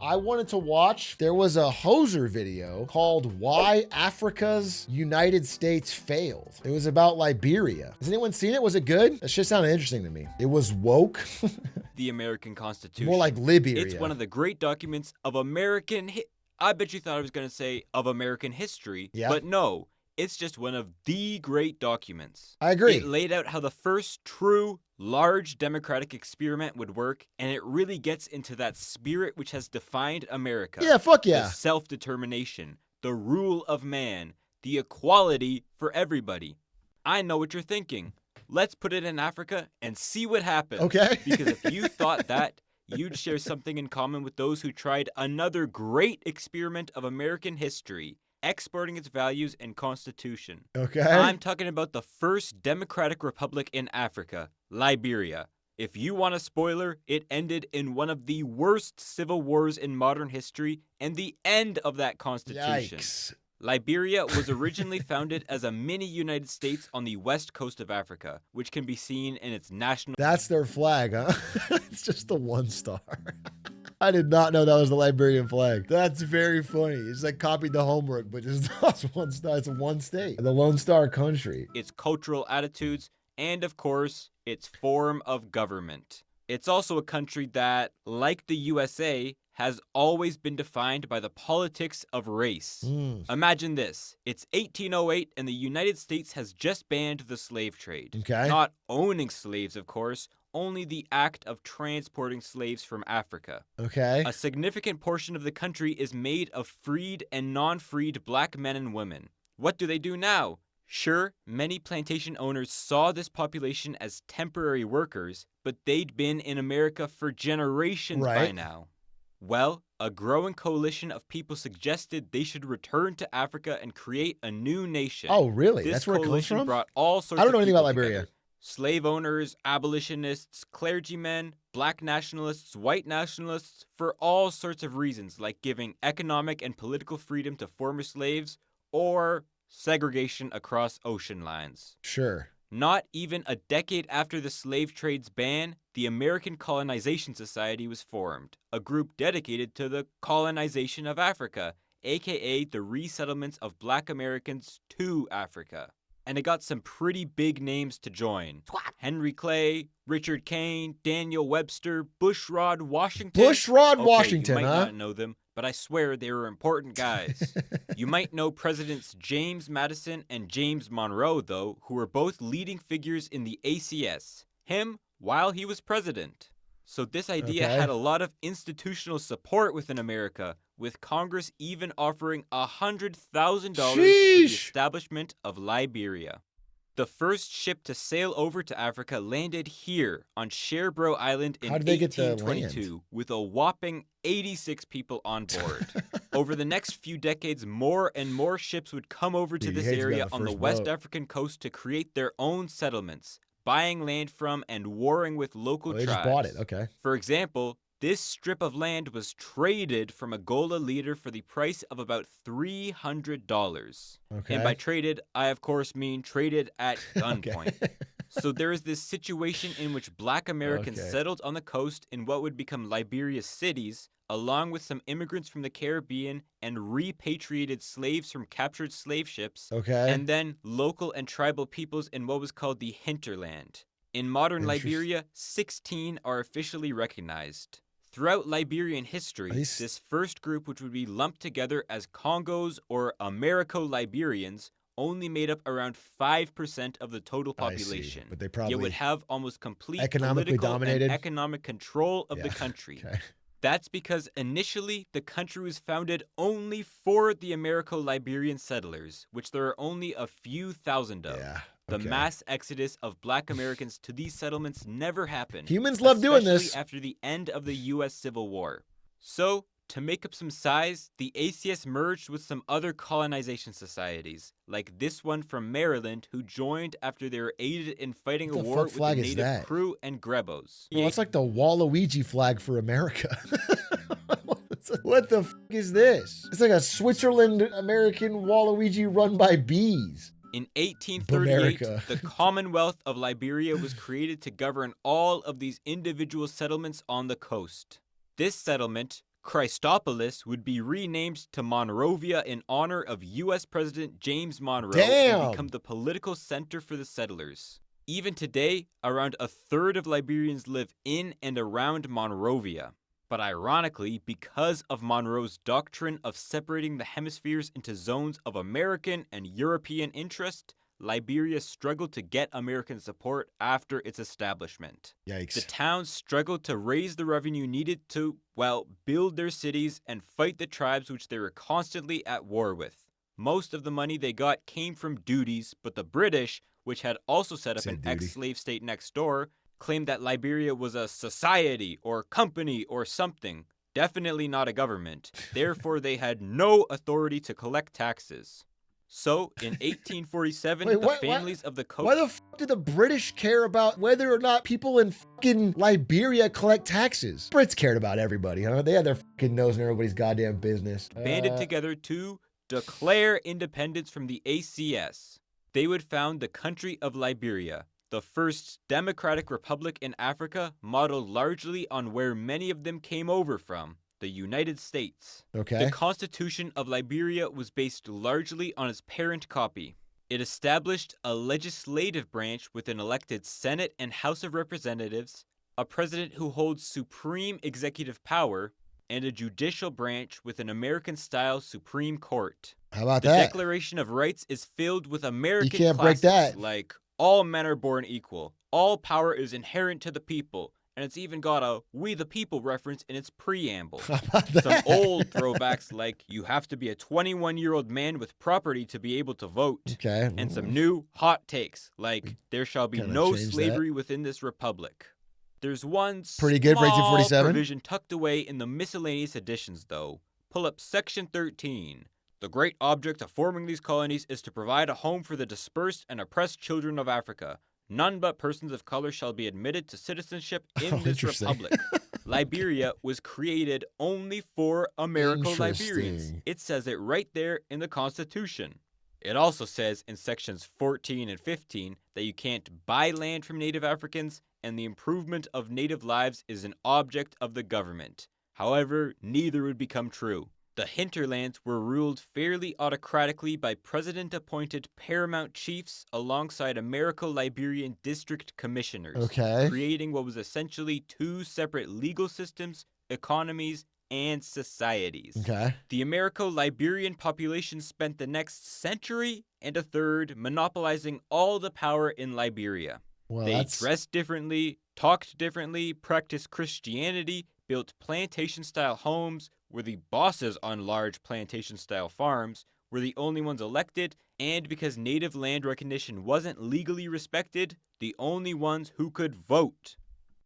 I wanted to watch, there was a Hoser video called Why Africa's United States Failed. It was about Liberia. Has anyone seen it? Was it good? That shit sounded interesting to me. It was woke. The American Constitution. More like Liberia. It's one of the great documents of American I bet you thought I was going to say of American history, but no. It's just one of the great documents. I agree. It laid out how the first true, large democratic experiment would work, and it really gets into that spirit which has defined America. Yeah, fuck yeah. The self-determination, the rule of man, the equality for everybody. I know what you're thinking. Let's put it in Africa and see what happens. Okay. Because if you thought that, you'd share something in common with those who tried another great experiment of American history, exporting its values and constitution. Okay. I'm talking about the first democratic republic in Africa, Liberia. If you want a spoiler, it ended in one of the worst civil wars in modern history and the end of that constitution. Yikes. Liberia was originally founded as a mini United States on the west coast of Africa, which can be seen in its national... That's their flag, huh? It's just the 1 star. I did not know that was the Liberian flag. That's very funny. It's like copied the homework, but it's not 1 star. It's 1 state. The Lone Star country. Its cultural attitudes, and of course, its form of government. It's also a country that, like the USA, has always been defined by the politics of race. Imagine this. It's 1808 and the United States has just banned the slave trade. Okay. Not owning slaves, of course, only the act of transporting slaves from Africa. Okay. A significant portion of the country is made of freed and non-freed black men and women. What do they do now? Sure, many plantation owners saw this population as temporary workers, but they'd been in America for generations by now. Well, a growing coalition of people suggested they should return to Africa and create a new nation. Oh, really? This That's where it comes coalition from? brought all sorts I don't of know anything people about Liberia. together. Slave owners, abolitionists, clergymen, black nationalists, white nationalists, for all sorts of reasons, like giving economic and political freedom to former slaves or segregation across ocean lines. Sure. Not even a decade after the slave trade's ban, the American Colonization Society was formed, a group dedicated to the colonization of Africa, aka the resettlements of black Americans to Africa. And it got some pretty big names to join. Henry Clay, Richard Kane, Daniel Webster, Bushrod Washington. Bushrod Washington, you might huh? not know them, but I swear they were important guys. You might know Presidents James Madison and James Monroe, though, who were both leading figures in the ACS. Him, while he was president. So this idea had a lot of institutional support within America, with Congress even offering $100,000 for the establishment of Liberia. The first ship to sail over to Africa landed here on Sherbro Island in 1822 with a whopping 86 people on board. Over the next few decades, more and more ships would come over to this area on the West African coast to create their own settlements, buying land from and warring with local tribes. They just bought it, okay. For example, this strip of land was traded from a Gola leader for the price of about $300. Okay. And by traded, I of course mean traded at gunpoint. So there is this situation in which black Americans settled on the coast in what would become Liberia's cities, along with some immigrants from the Caribbean and repatriated slaves from captured slave ships, and then local and tribal peoples in what was called the hinterland. In modern Liberia, 16 are officially recognized. Throughout Liberian history, this first group, which would be lumped together as Congos or Americo-Liberians, only made up around 5% of the total population. But they probably would have almost complete economically political dominated and economic control of the country. That's because initially the country was founded only for the Americo-Liberian settlers, which there are only a few thousand of. The mass exodus of black Americans to these settlements never happened. Humans love doing this. Especially after the end of the U.S. Civil War. So, to make up some size, the ACS merged with some other colonization societies, like this one from Maryland, who joined after they were aided in fighting a war with the native Crew and Grebos. Well, it's like the Waluigi flag for America. What the f*** is this? It's like a Switzerland-American Waluigi run by bees. In 1838, the Commonwealth of Liberia was created to govern all of these individual settlements on the coast. This settlement, Christopolis would be renamed to Monrovia in honor of U.S. President James Monroe Damn. and become the political center for the settlers. Even today, around a third of Liberians live in and around Monrovia. But ironically, because of Monroe's doctrine of separating the hemispheres into zones of American and European interest, Liberia struggled to get American support after its establishment. Yikes. The towns struggled to raise the revenue needed to, well, build their cities and fight the tribes which they were constantly at war with. Most of the money they got came from duties, but the British, which had also set up an ex-slave state next door, claimed that Liberia was a society or company or something, definitely not a government. Therefore, they had no authority to collect taxes. So, in 1847, Wait, the families of the coast... Why the f did the British care about whether or not people in fucking Liberia collect taxes? Brits cared about everybody, huh? They had their fucking nose in everybody's goddamn business. banded together to declare independence from the ACS. They would found the country of Liberia, the first democratic republic in Africa, modeled largely on where many of them came over from, the United States. Okay. The Constitution of Liberia was based largely on its parent copy. It established a legislative branch with an elected Senate and House of Representatives, a president who holds supreme executive power, and a judicial branch with an American-style Supreme Court. How about The that? Declaration of Rights is filled with American You can't break classics that. like all men are born equal, all power is inherent to the people, and it's even got a We the People reference in its preamble. How about that? Some old throwbacks like you have to be a 21-year-old man with property to be able to vote. Okay. And some new hot takes like there shall be Kinda no change that. slavery within this republic. There's one Pretty good for small 1847. provision tucked away in the miscellaneous editions, though. Pull up section 13. The great object of forming these colonies is to provide a home for the dispersed and oppressed children of Africa. None but persons of color shall be admitted to citizenship in this Interesting. republic. Liberia was created only for Americo-Liberians. Interesting. It says it right there in the Constitution. It also says in sections 14 and 15 that you can't buy land from Native Africans, and the improvement of Native lives is an object of the government. However, neither would become true. The hinterlands were ruled fairly autocratically by president-appointed paramount chiefs alongside Americo-Liberian district commissioners, Okay. creating what was essentially two separate legal systems, economies, and societies. Okay. The Americo-Liberian population spent the next century and a third monopolizing all the power in Liberia. Well, They that's dressed differently, talked differently, practiced Christianity, built plantation-style homes, were the bosses on large plantation-style farms, were the only ones elected, and because native land recognition wasn't legally respected, the only ones who could vote.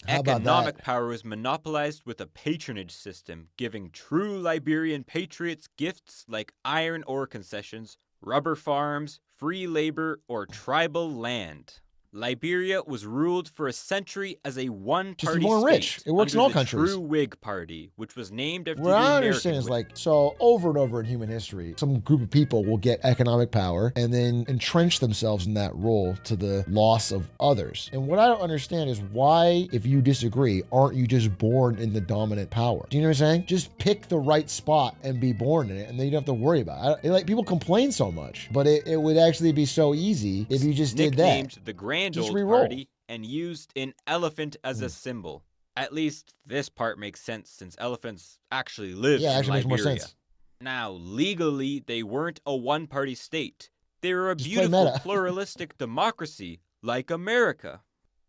How about Economic that? power was monopolized with a patronage system, giving true Liberian patriots gifts like iron ore concessions, rubber farms, free labor, or tribal land. Liberia was ruled for a century as a one-party more state rich. It works in under all the countries. True Whig Party, which was named after What the I American understand is Whig. like, so over and over in human history, some group of people will get economic power and then entrench themselves in that role to the loss of others. And what I don't understand is why, if you disagree, aren't you just born in the dominant power? Do you know what I'm saying? Just pick the right spot and be born in it, and then you don't have to worry about it. Like, people complain so much, but it would actually be so easy if you just did that. Nicknamed the Grand Just Old re-roll. Party and used an elephant as a symbol. At least this part makes sense since elephants actually live Yeah, in actually makes more Liberia. sense. Now, legally, they weren't a one-party state. They were a Just play beautiful, meta. pluralistic democracy like America.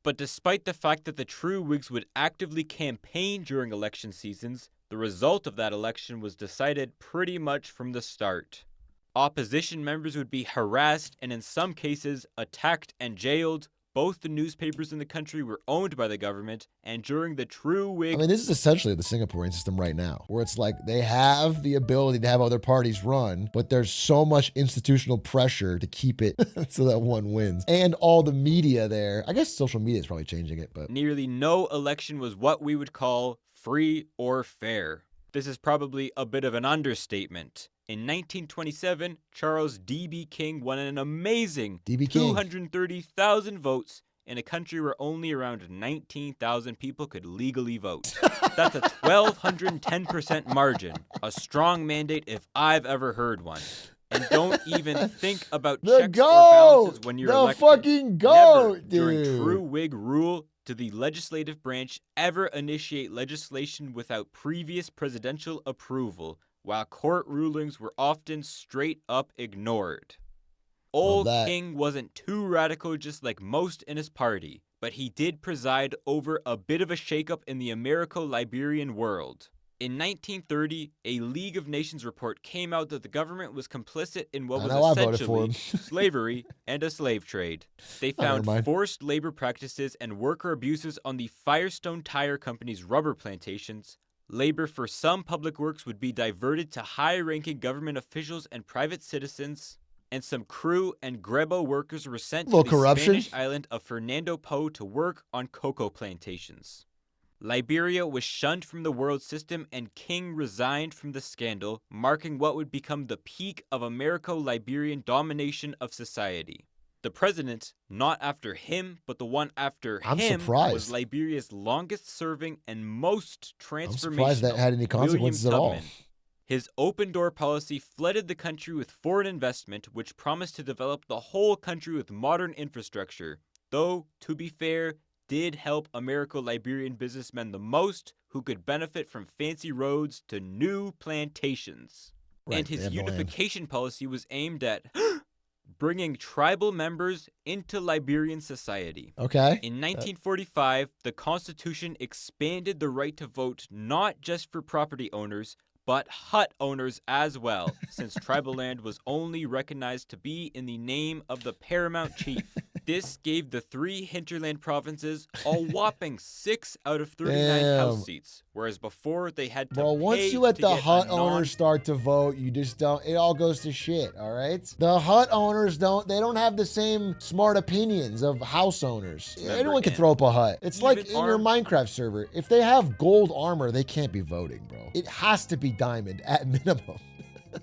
But despite the fact that the true Whigs would actively campaign during election seasons, the result of that election was decided pretty much from the start. Opposition members would be harassed and in some cases attacked and jailed. Both the newspapers in the country were owned by the government, and during the true Whig... I mean, this is essentially the Singaporean system right now, where it's like they have the ability to have other parties run, but there's so much institutional pressure to keep it so that one wins. And all the media there, I guess social media is probably changing it, but Nearly no election was what we would call free or fair. This is probably a bit of an understatement. In 1927, Charles D.B. King won an amazing D.B. King. 230,000 votes in a country where only around 19,000 people could legally vote. That's a 1,210% margin. A strong mandate if I've ever heard one. And don't even think about The checks or goat! balances when you're The elected. fucking goat, Never, during dude. true Whig rule, did the legislative branch ever initiate legislation without previous presidential approval, while court rulings were often straight up ignored. Old that. King wasn't too radical, just like most in his party, but he did preside over a bit of a shakeup in the Americo-Liberian world. In 1930, a League of Nations report came out that the government was complicit in what was essentially slavery and a slave trade. They found forced labor practices and worker abuses on the Firestone Tire Company's rubber plantations. Labor for some public works would be diverted to high-ranking government officials and private citizens, and some crew and grebo workers were sent to the Spanish island of Fernando Po to work on cocoa plantations. Liberia was shunned from the world system, and King resigned from the scandal, marking what would become the peak of Americo-Liberian domination of society. The president, not after him, but the one after him, was Liberia's longest-serving and most transformational. I'm surprised that had any consequences at all. His open-door policy flooded the country with foreign investment, which promised to develop the whole country with modern infrastructure, though, to be fair, did help Americo-Liberian businessmen the most, who could benefit from fancy roads to new plantations. Right, and his unification policy was aimed at bringing tribal members into Liberian society. Okay. In 1945, the Constitution expanded the right to vote not just for property owners, but hut owners as well, since tribal land was only recognized to be in the name of the paramount chief. This gave the 3 hinterland provinces a whopping 6 out of 39 House seats, whereas before they had to pay once you let to the get hut owners start to vote, you just don't, it all goes to shit, all right? The hut owners they don't have the same smart opinions of house owners. Anyone can throw up a hut. It's like in your Minecraft server. If they have gold armor, they can't be voting, bro. It has to be diamond at minimum.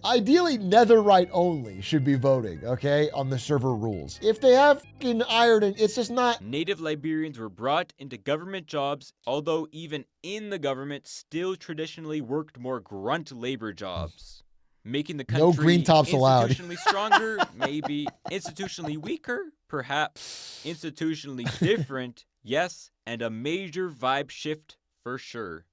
Ideally, netherite only should be voting, okay, on the server rules. If they have fucking iron, it's just not. Native Liberians were brought into government jobs, although even in the government still traditionally worked more grunt labor jobs, making the country no green tops allowed. Institutionally stronger, maybe. Institutionally weaker, perhaps. Institutionally different, yes, and a major vibe shift for sure.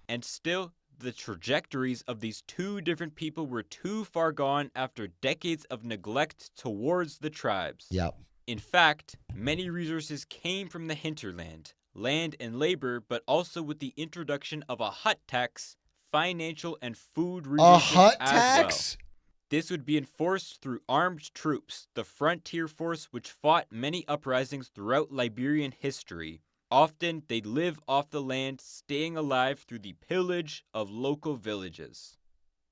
And still, the trajectories of these 2 different people were too far gone after decades of neglect towards the tribes. Yep. In fact, many resources came from the hinterland, land and labor, but also with the introduction of a hut tax, financial and food resources hut as tax? well. This would be enforced through armed troops, the frontier force which fought many uprisings throughout Liberian history. Often, they'd live off the land, staying alive through the pillage of local villages.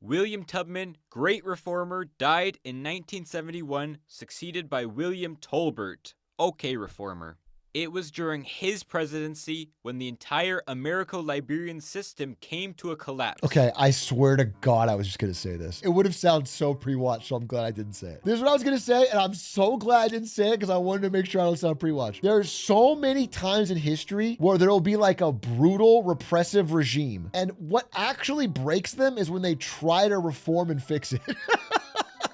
William Tubman, great reformer, died in 1971, succeeded by William Tolbert, okay reformer. It was during his presidency when the entire Americo-Liberian system came to a collapse. Okay, I swear to God I was just going to say this. It would have sounded so pre-watched, so I'm glad I didn't say it. This is what I was going to say, and I'm so glad I didn't say it because I wanted to make sure I don't sound pre-watched. There's so many times in history where there'll be like a brutal, repressive regime, and what actually breaks them is when they try to reform and fix it.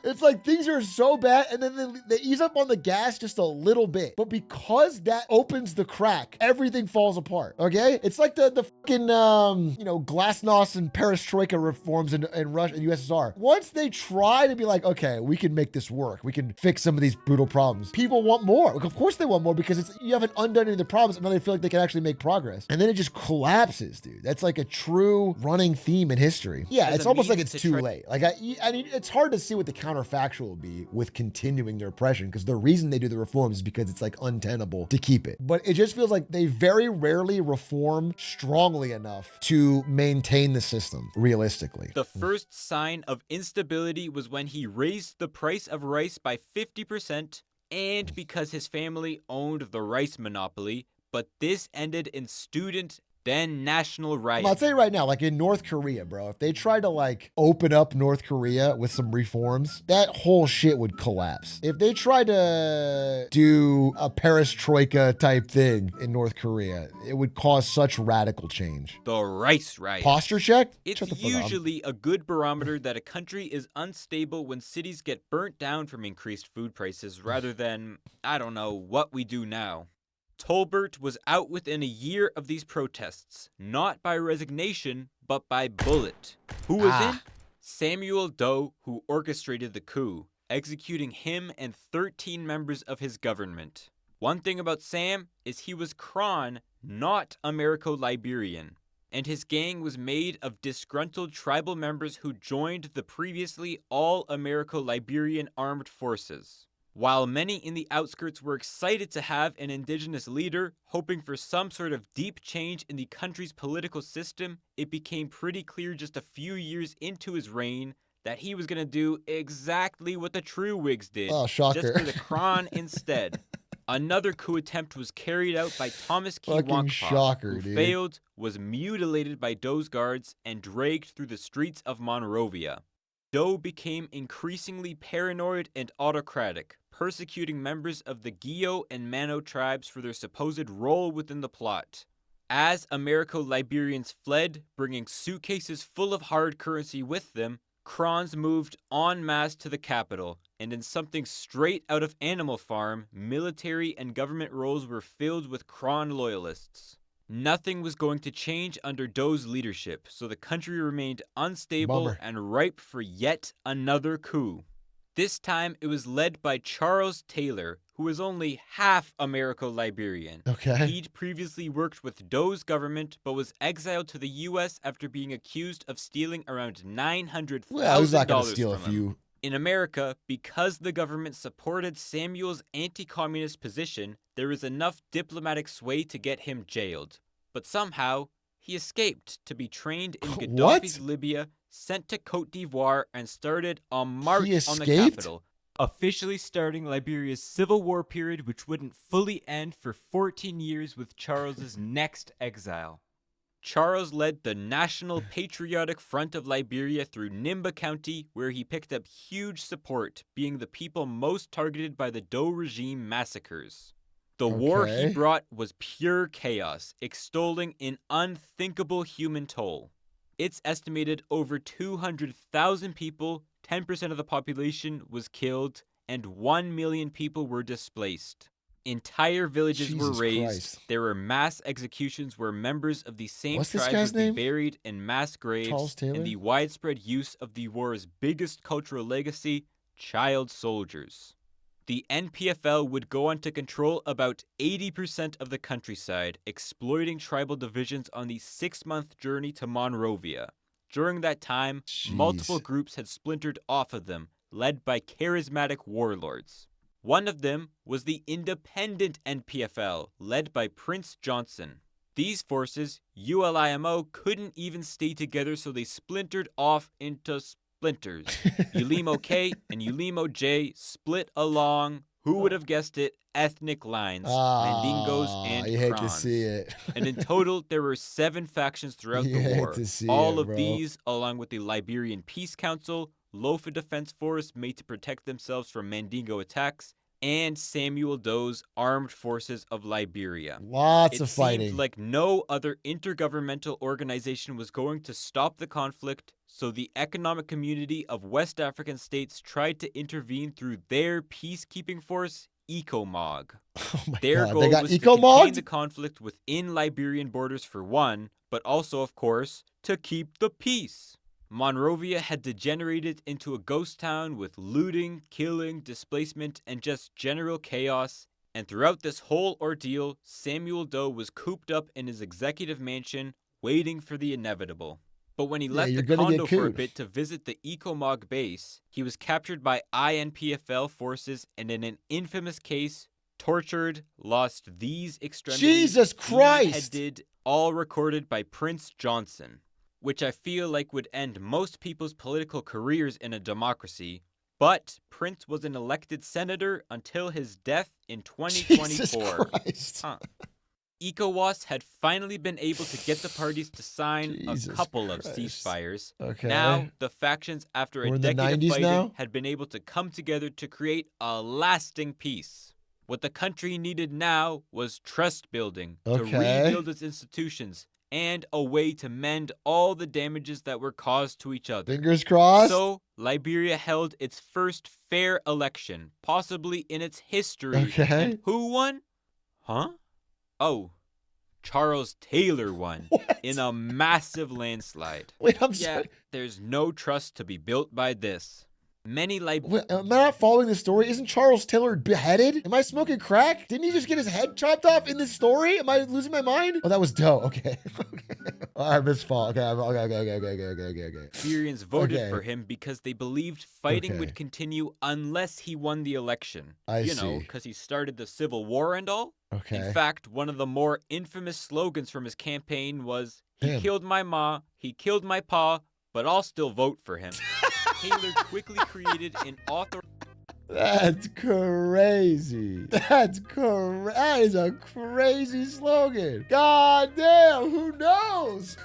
It's like things are so bad, and then they ease up on the gas just a little bit. But because that opens the crack, everything falls apart, okay? It's like the fucking, glasnost and perestroika reforms in Russia and USSR. Once they try to be like, okay, we can make this work. We can fix some of these brutal problems. People want more. Of course they want more because you haven't undone any of the problems, and now they feel like they can actually make progress. And then it just collapses, dude. That's like a true running theme in history. Yeah, it's almost like it's too late. Like, I mean, it's hard to see what the counterfactual will be with continuing their oppression, because the reason they do the reforms is because it's like untenable to keep it. But it just feels like they very rarely reform strongly enough to maintain the system realistically. The first sign of instability was when he raised the price of rice by 50%, and because his family owned the rice monopoly, but this ended in student then national I'll riots. tell you right now, like in North Korea, bro, if they tried to like open up North Korea with some reforms, that whole shit would collapse. If they tried to do a perestroika type thing in North Korea, it would cause such radical change. The rice riots. Posture check? It's Shut the fuck up. usually a good barometer that a country is unstable when cities get burnt down from increased food prices rather than, I don't know, what we do now. Tolbert was out within a year of these protests, not by resignation, but by bullet. Who was in? Samuel Doe, who orchestrated the coup, executing him and 13 members of his government. One thing about Sam is he was Kron, not Americo-Liberian, and his gang was made of disgruntled tribal members who joined the previously all Americo-Liberian armed forces. While many in the outskirts were excited to have an indigenous leader, hoping for some sort of deep change in the country's political system, it became pretty clear just a few years into his reign that he was going to do exactly what the True Whigs did, Oh, shocker. just for the Crown instead. Another coup attempt was carried out by Thomas Fucking shocker, who dude. failed, was mutilated by Doe's guards, and dragged through the streets of Monrovia. Doe became increasingly paranoid and autocratic, persecuting members of the Gio and Mano tribes for their supposed role within the plot. As Americo-Liberians fled, bringing suitcases full of hard currency with them, Krons moved en masse to the capital, and in something straight out of Animal Farm, military and government roles were filled with Kron loyalists. Nothing was going to change under Doe's leadership, so the country remained unstable and ripe for yet another coup. This time, it was led by Charles Taylor, who was only half Americo-Liberian. Okay. He'd previously worked with Doe's government, but was exiled to the U.S. after being accused of stealing around $900,000 Well, he's not going to from steal a him. few. In America, because the government supported Samuel's anti-communist position, there was enough diplomatic sway to get him jailed. But somehow, he escaped to be trained in Gaddafi's Libya, sent to Cote d'Ivoire, and started a march on the capital, officially starting Liberia's civil war period, which wouldn't fully end for 14 years with Charles's next exile. Charles led the National Patriotic Front of Liberia through Nimba County, where he picked up huge support, being the people most targeted by the Doe regime massacres. The war he brought was pure chaos, extolling an unthinkable human toll. It's estimated over 200,000 people, 10% of the population, was killed, and 1 million people were displaced. Entire villages were razed. There were mass executions where members of the same tribes would be buried in mass graves, and the widespread use of the war's biggest cultural legacy, child soldiers. The NPFL would go on to control about 80% of the countryside, exploiting tribal divisions on the 6-month journey to Monrovia. During that time, multiple groups had splintered off of them, led by charismatic warlords. One of them was the independent NPFL, led by Prince Johnson. These forces, ULIMO, couldn't even stay together, so they splintered off into splinters. Ulimo K and Ulimo J split along, who would have guessed it, ethnic lines, Mandingos and you hate Krons. to see it. And in total, there were 7 factions throughout the war. All of these, along with the Liberian Peace Council, Lofa Defense Force made to protect themselves from Mandingo attacks, and Samuel Doe's Armed Forces of Liberia. Lots of fighting. It seemed like no other intergovernmental organization was going to stop the conflict, so the Economic Community of West African States tried to intervene through their peacekeeping force, ECOMOG. Oh my Their God. goal They got was to ECOMOG? contain the conflict within Liberian borders for one, but also, of course, to keep the peace. Monrovia had degenerated into a ghost town with looting, killing, displacement, and just general chaos, and throughout this whole ordeal, Samuel Doe was cooped up in his executive mansion, waiting for the inevitable. But when he left the condo for a bit to visit the ECOMOG base, he was captured by INPFL forces and in an infamous case, tortured, lost these extremities. Jesus Christ! Beheaded, all recorded by Prince Johnson, which I feel like would end most people's political careers in a democracy. But Prince was an elected senator until his death in 2024. Jesus Christ. ECOWAS had finally been able to get the parties to sign Jesus a couple of Christ. ceasefires. Okay. Now, the factions, after a We're in the decade of 90s fighting, now? had been able to come together to create a lasting peace. What the country needed now was trust building to Okay. rebuild its institutions and a way to mend all the damages that were caused to each other. Fingers crossed. So, Liberia held its first fair election, possibly in its history. Okay. And who won? Huh? Oh, Charles Taylor won What? in a massive landslide. Wait, I'm Yeah, sorry. there's no trust to be built by this. Many Wait, am I not following the story? Isn't Charles Taylor beheaded? Am I smoking crack? Didn't he just get his head chopped off in this story? Am I losing my mind? Oh, that was Doe. Okay. I misfall. Okay. Liberians voted Okay. for him because they believed fighting Okay. would continue unless he won the election. I You know, see. because he started the Civil War and all. Okay. In fact, one of the more infamous slogans from his campaign was, "He Damn. killed my ma, he killed my pa, but I'll still vote for him." Taylor quickly created an That's crazy. That is a crazy slogan. God damn, who knows?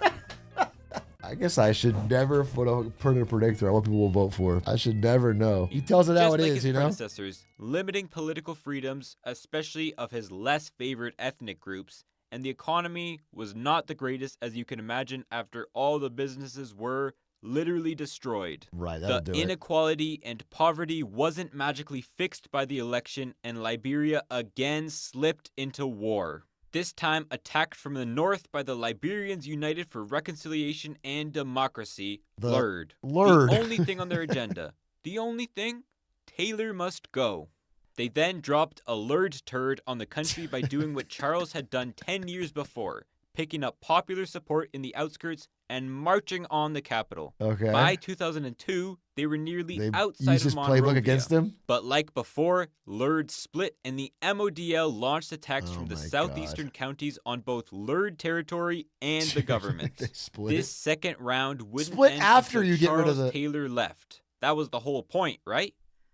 I guess I should never put a predictor on what people will vote for. I should never know. He tells it how it Just like is, his you know? predecessors, limiting political freedoms, especially of his less favored ethnic groups, and the economy was not the greatest as you can imagine after all the businesses were literally destroyed. Right, The that'll do it. inequality and poverty wasn't magically fixed by the election, and Liberia again slipped into war. This time attacked from the north by the Liberians United for Reconciliation and Democracy, The LURD. LURD. The only thing on their agenda. The only thing? Taylor must go. They then dropped a LURD turd on the country by doing what Charles had done 10 years before, picking up popular support in the outskirts and marching on the capital. Okay. By 2002, they were nearly They outside used of his Monrovia. playbook against him? But like before, LURD split and the MODL launched attacks Oh from the my southeastern counties on both LURD territory and the government. They split This it. second round wouldn't Split end after until you get rid of Charles the- Taylor left. That was the whole point, right?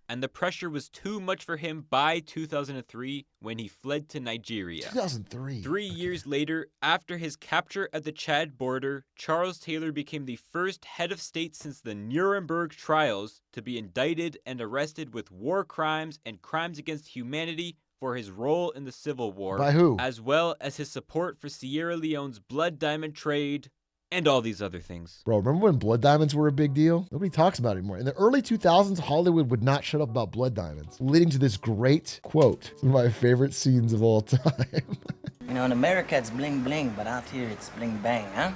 And the pressure was too much for him by 2003 when he fled to Nigeria. 2003. 3 years later, after his capture at the Chad border, Charles Taylor became the first head of state since the Nuremberg trials to be indicted and arrested with war crimes and crimes against humanity for his role in the Civil War. By who? As well as his support for Sierra Leone's blood diamond trade and all these other things. Bro, remember when blood diamonds were a big deal? Nobody talks about it anymore. In the early 2000s, Hollywood would not shut up about blood diamonds, leading to this great quote. Some of my favorite scenes of all time. You know, in America it's bling bling, but out here it's bling bang, huh?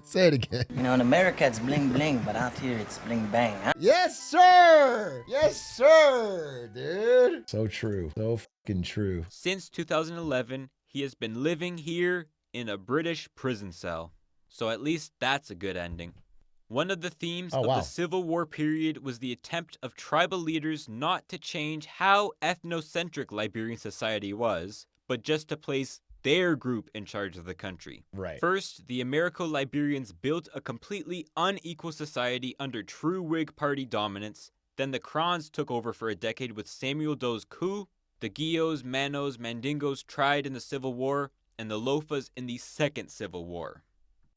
Say it again. You know, in America it's bling bling, but out here it's bling bang, huh? Yes, sir. Yes, sir, dude. So true. So fucking true. Since 2011, he has been living here in a British prison cell. So at least that's a good ending. One of the themes of wow. the Civil War period was the attempt of tribal leaders not to change how ethnocentric Liberian society was, but just to place their group in charge of the country. Right. First, the Americo-Liberians built a completely unequal society under true Whig Party dominance. Then the Crons took over for a decade with Samuel Doe's coup, the Guios, Manos, Mandingos tried in the Civil War, and the Lofas in the Second Civil War.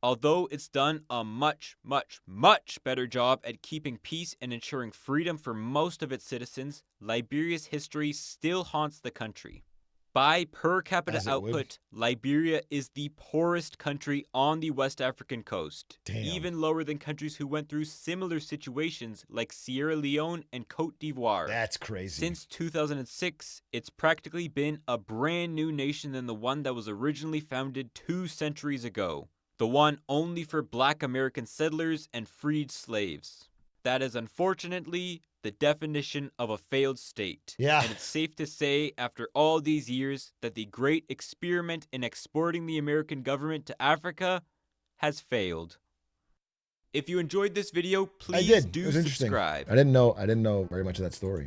Although it's done a much, much, much better job at keeping peace and ensuring freedom for most of its citizens, Liberia's history still haunts the country. By per capita As it would. output, Liberia is the poorest country on the West African coast, Damn. even lower than countries who went through similar situations like Sierra Leone and Cote d'Ivoire. That's crazy. Since 2006, it's practically been a brand new nation than the one that was originally founded 2 centuries ago. The one only for Black American settlers and freed slaves. That is unfortunately the definition of a failed state. Yeah. And it's safe to say, after all these years, that the great experiment in exporting the American government to Africa has failed. If you enjoyed this video, please I did. do It was interesting. subscribe. I didn't know very much of that story.